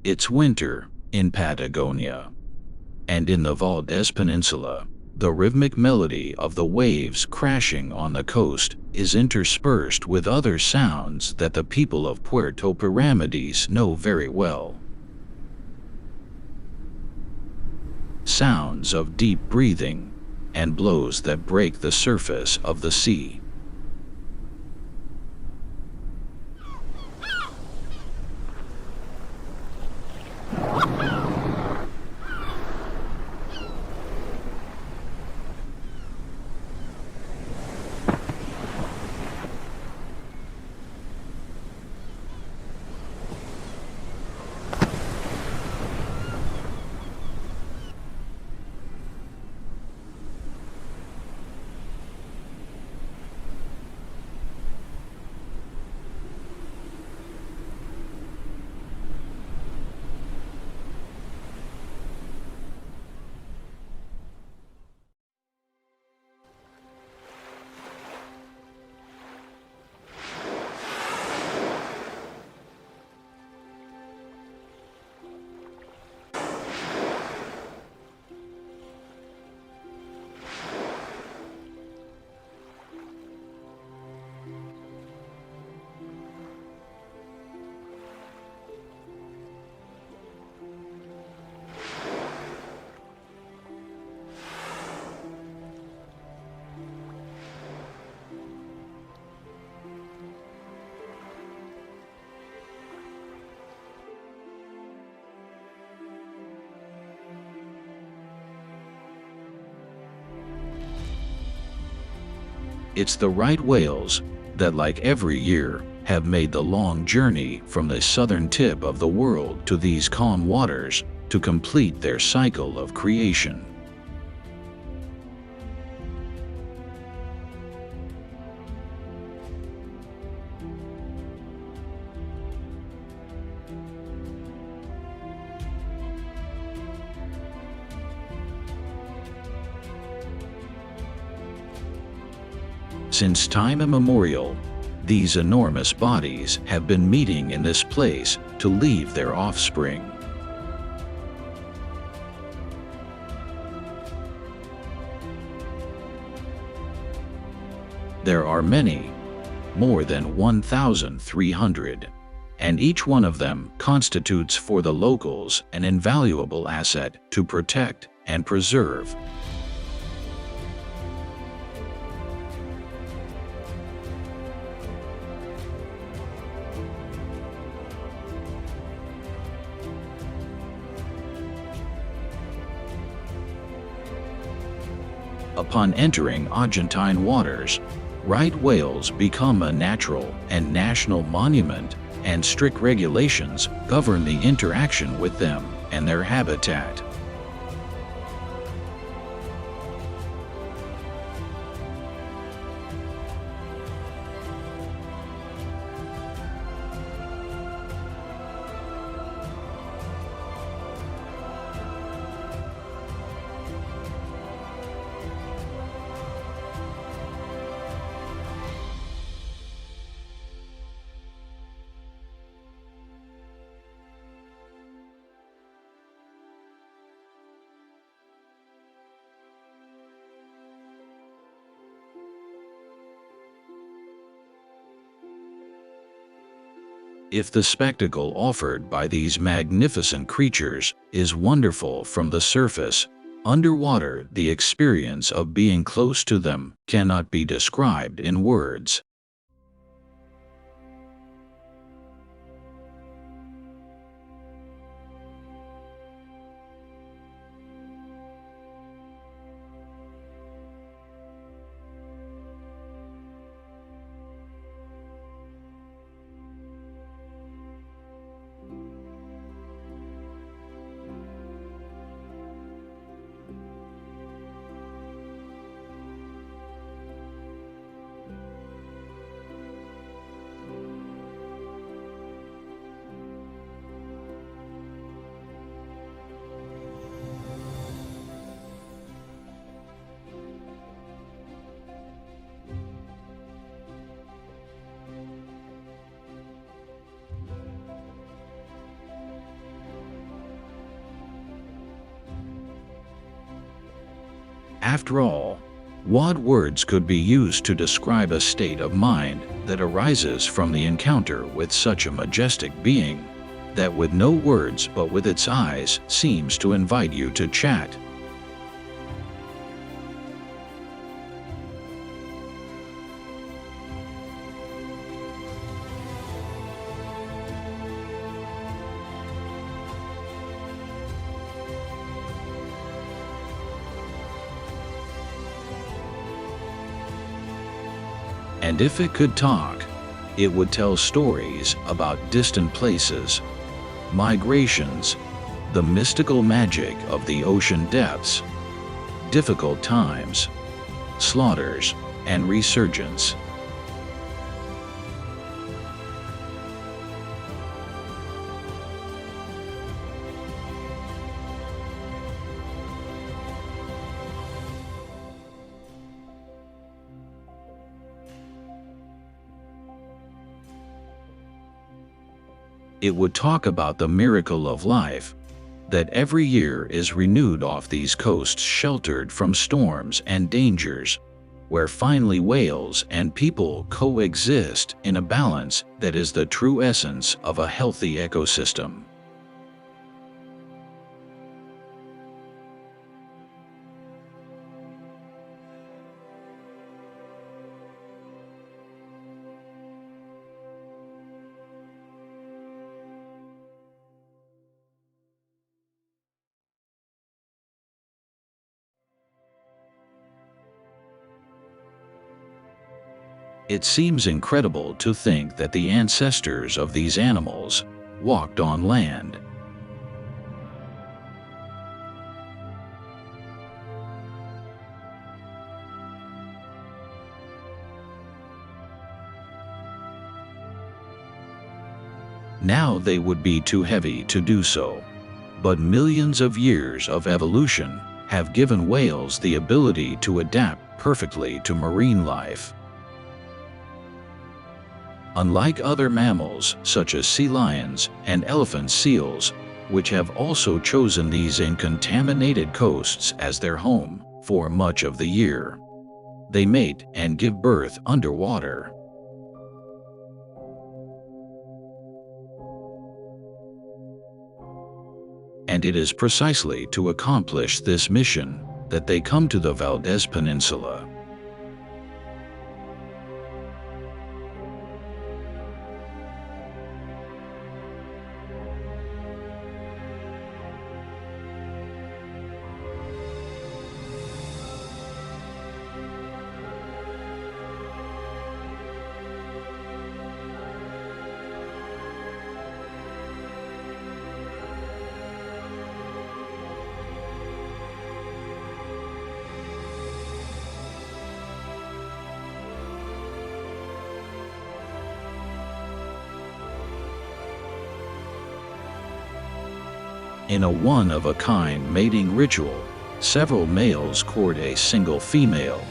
It's winter in Patagonia, and in the Valdes Peninsula, the rhythmic melody of the waves crashing on the coast is interspersed with other sounds that the people of Puerto Pyramides know very well. Sounds of deep breathing and blows that break the surface of the sea. It's the right whales that, like every year, have made the long journey from the southern tip of the world to these calm waters to complete their cycle of creation. Since time immemorial, these enormous bodies have been meeting in this place to leave their offspring. There are many, more than 1,300, and each one of them constitutes for the locals an invaluable asset to protect and preserve. Upon entering Argentine waters, right whales become a natural and national monument, and strict regulations govern the interaction with them and their habitat. If the spectacle offered by these magnificent creatures is wonderful from the surface, underwater the experience of being close to them cannot be described in words. After all, what words could be used to describe a state of mind that arises from the encounter with such a majestic being, that with no words but with its eyes seems to invite you to chat? And if it could talk, it would tell stories about distant places, migrations, the mystical magic of the ocean depths, difficult times, slaughters, and resurgence. It would talk about the miracle of life that every year is renewed off these coasts sheltered from storms and dangers, where finally whales and people coexist in a balance that is the true essence of a healthy ecosystem. It seems incredible to think that the ancestors of these animals walked on land. Now they would be too heavy to do so, but millions of years of evolution have given whales the ability to adapt perfectly to marine life. Unlike other mammals such as sea lions and elephant seals, which have also chosen these uncontaminated coasts as their home for much of the year, they mate and give birth underwater. And it is precisely to accomplish this mission that they come to the Valdes Peninsula. In a one-of-a-kind mating ritual, several males court a single female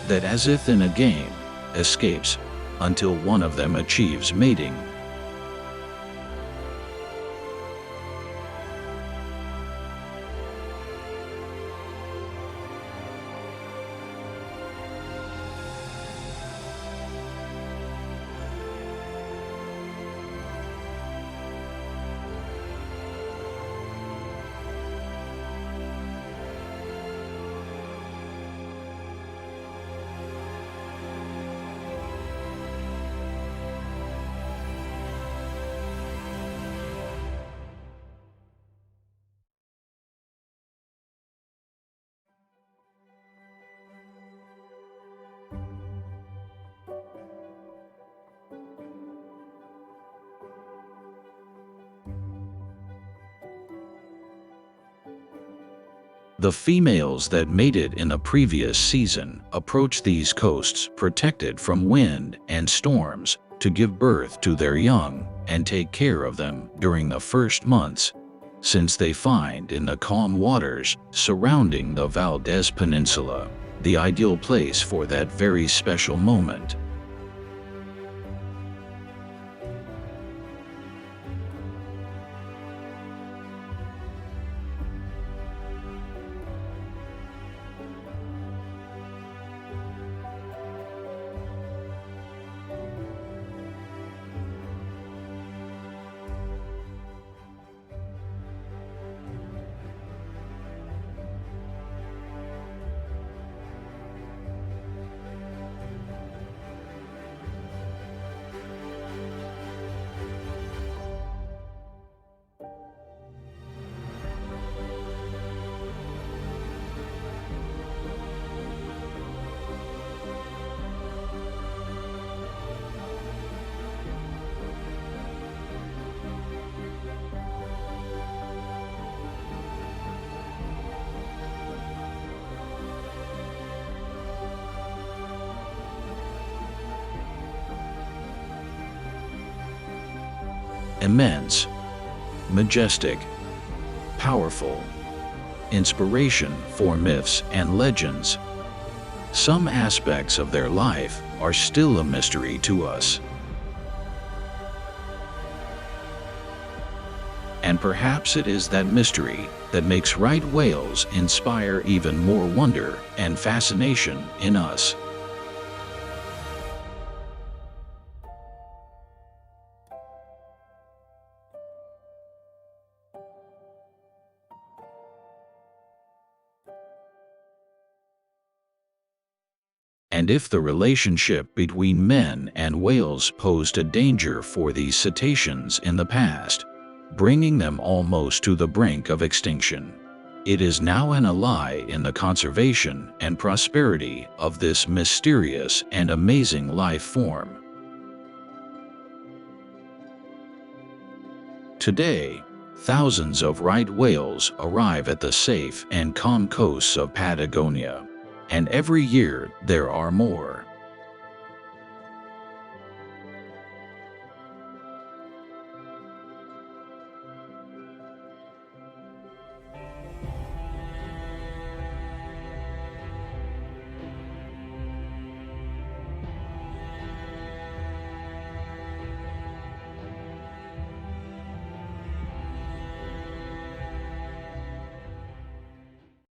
that, as if in a game, escapes until one of them achieves mating. The females that mated in a previous season approach these coasts protected from wind and storms to give birth to their young and take care of them during the first months, since they find in the calm waters surrounding the Valdes Peninsula the ideal place for that very special moment. immense, majestic, powerful, inspiration for myths and legends. Some aspects of their life are still a mystery to us. And perhaps it is that mystery that makes right whales inspire even more wonder and fascination in us. And if the relationship between men and whales posed a danger for these cetaceans in the past, bringing them almost to the brink of extinction, it is now an ally in the conservation and prosperity of this mysterious and amazing life form. Today, thousands of right whales arrive at the safe and calm coasts of Patagonia, and every year there are more.